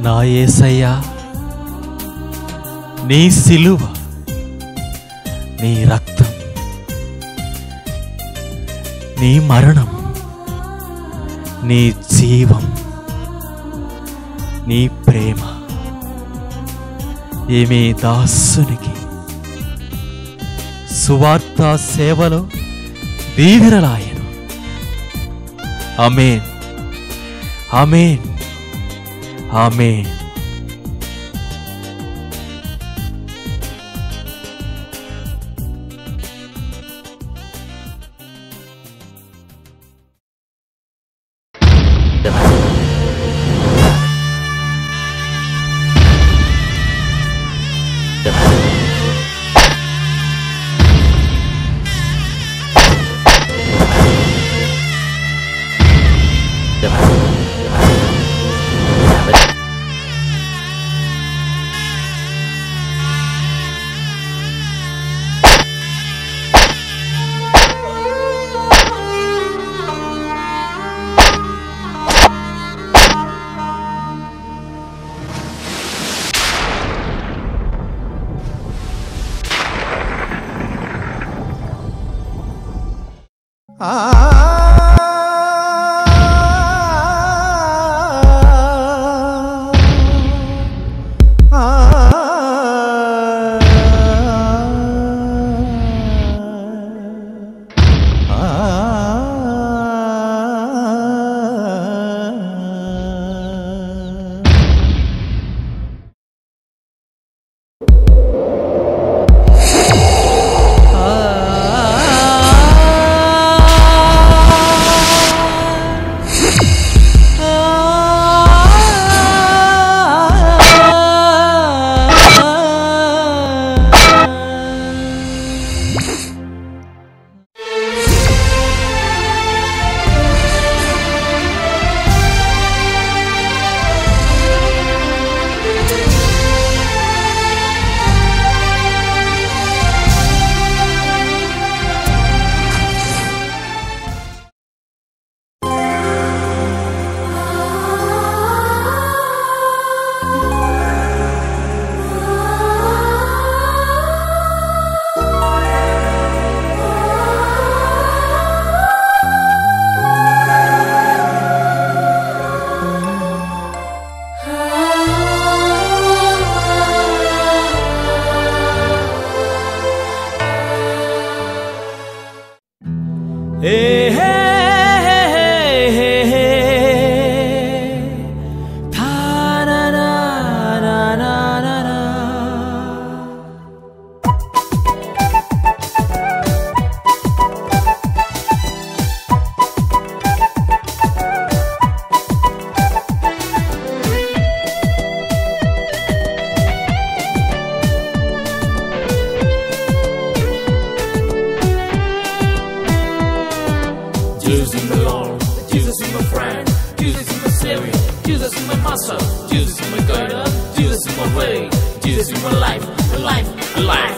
నా యేసయ్యా, నీ సిలువ, నీ రక్తం, నీ మరణం, నీ జీవం, నీ ప్రేమ ఏమీ దాసునికి సువార్త సేవలో దీవెనలాయెను. ఆమేన్, ఆమేన్, ఆమేన్.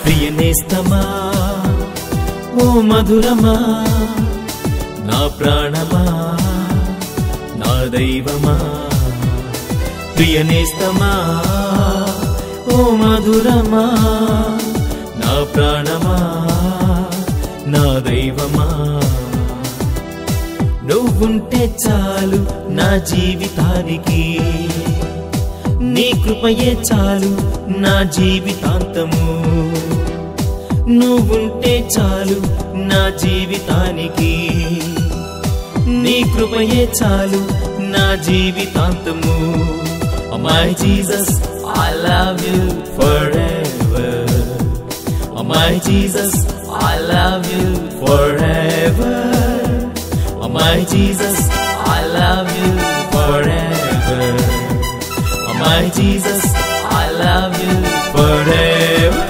ప్రియనేస్తమా, ఓ మధురమా, నా ప్రాణమా, నా దైవమా. ప్రియనేస్తమా, ఓ మధురమా, నా ప్రాణమా, నా దైవమా. నువ్వుంటే చాలు నా జీవితానికి, నీ కృపయే చాలు నా జీవితాంతము. నువ్వుంటే చాలు నా జీవితానికి, నీ కృపయే చాలు నా జీవితాంతము. Oh my Jesus, I love you forever. Oh my Jesus, I love you forever. Oh my Jesus, I love you forever. Oh my Jesus, I love you forever.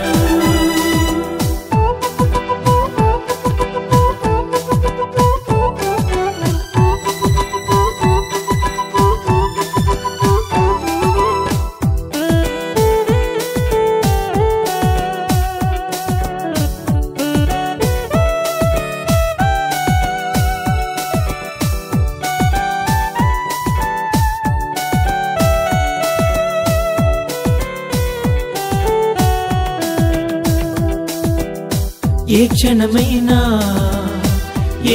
ఏ క్షణమైనా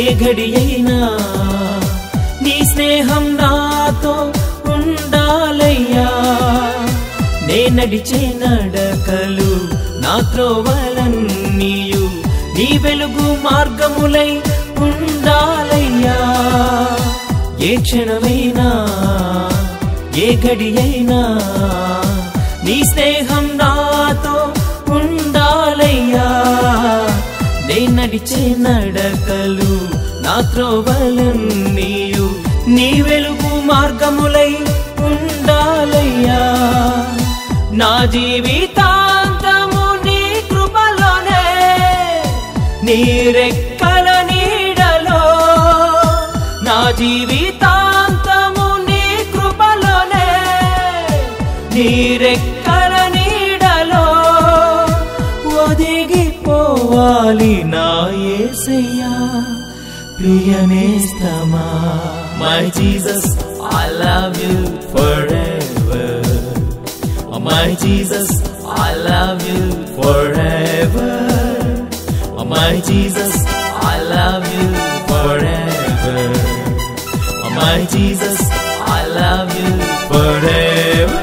ఏ ఘడి అయినా నీ స్నేహం నాతో ఉండాలయ్యా. నే నడిచే నడకలు నా త్రోవలన్నీయు నీ వెలుగు మార్గములై ఉండాలయ్యా. ఏ క్షణమైనా ఏ ఘడి అయినా నీ స్నేహం నాతో ఉండాలయ్యా. నే నడిచే నడకలు నా త్రోవలన్నీయు నీ వెలుగు మార్గములై ఉండాలయ్యా. నా జీవితాంతము నీ కృపలోనే నీ రెక్కల నీడలో, నా జీవితాంతము నీ కృపలోనే నీ రెక్కల నీడలో ఒదిగిపోవాలి నా యేసయ్యా ప్రియనేస్తమా. My Jesus, I love you forever. Oh my Jesus, I love you forever. Oh my Jesus, I love you forever. Oh my Jesus, I love you forever.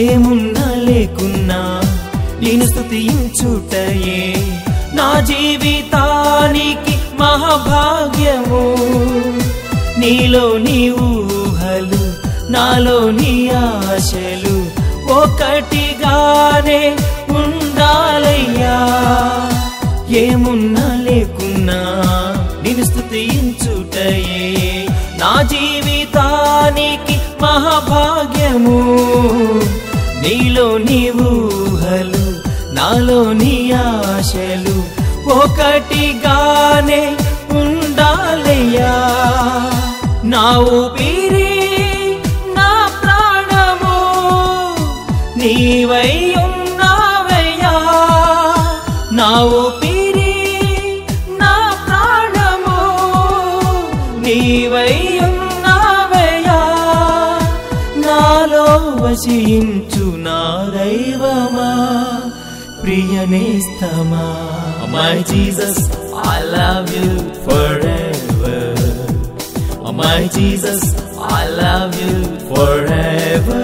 ఏమున్నా లేకున్నా నేను స్తుతించుటయే నా జీవితానికి మహాభాగ్యము. నీలో నీ ఊహలు నాలో నీ ఆశలు ఒకటిగానే ఉండాలయ్యా. ఏమున్నా లేకున్నా నేను స్తుతించుటయే నా జీవితానికి మహాభాగ్యము. నీలో నీ ఊహలు నాలో నీ ఆశలు ఒకటిగానే ఉండాలయ్యా. నా ఊపిరి నా ప్రాణము నీవై ఉన్నావయ్యా. నా ఊపిరి నా ప్రాణము నీవై ఉన్నావయ్యా. నాలో వసించు నా దైవమా ప్రియనేస్తమా. My Jesus, I love you forever. Oh my Jesus, I love you forever.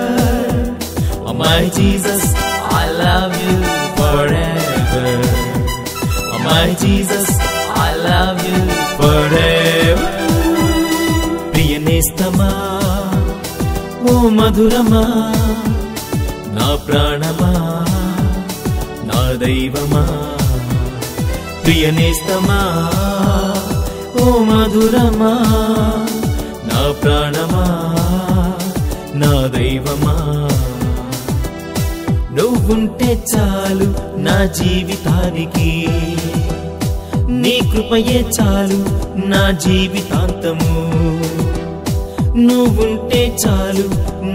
Oh my Jesus, I love you forever. Oh my Jesus, I love you forever. ప్రియనేస్తమా ఓ మధురమా నా ప్రాణమా నా దైవమా. ప్రియనేస్తమా ఓ మధురమా నా ప్రాణమా నా దైవమా. నువ్వుంటే చాలు నా జీవితానికి, నీ కృపయే చాలు నా జీవితాంతము. నువ్వుంటే చాలు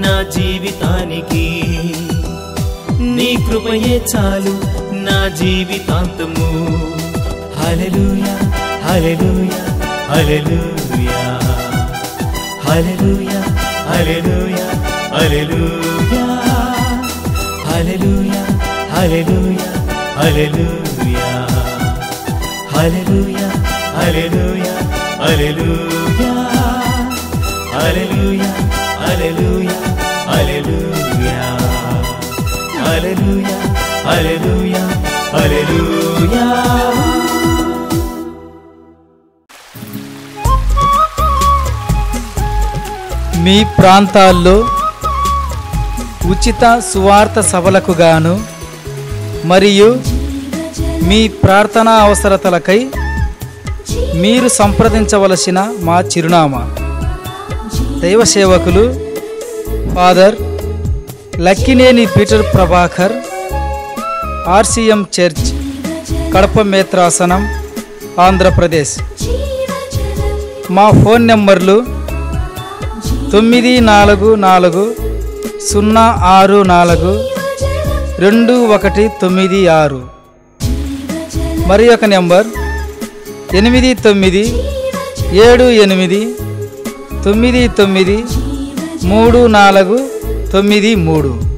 నా జీవితానికి, నీ కృపయే చాలు నా జీవితాంతము. హల్లెలూయా హల్లెలూయా హల్లెలూయా హల్లెలూయా హల్లెలూయా హల్లెలూయా హల్లెలూయా హల్లెలూయా హల్లెలూయా హల్లెలూయా హల్లెలూయా హల్లెలూయా హల్లెలూయా హల్లెలూయా హల్లెలూయా హల్లెలూయా హల్లెలూయా హల్లెలూయా. మీ ప్రాంతాల్లో ఉచిత సువార్త సభలకు గాను మరియు మీ ప్రార్థనా అవసరతలకై మీరు సంప్రదించవలసిన మా చిరునామా: దైవ సేవకులు father Lakkineni Peter Prabhakar, RCM church, Kadapa మేత్రాసనం, ఆంధ్రప్రదేశ్. మా ఫోన్ నెంబర్లు 9440642196. మరి ఒక నెంబర్ 8978993493.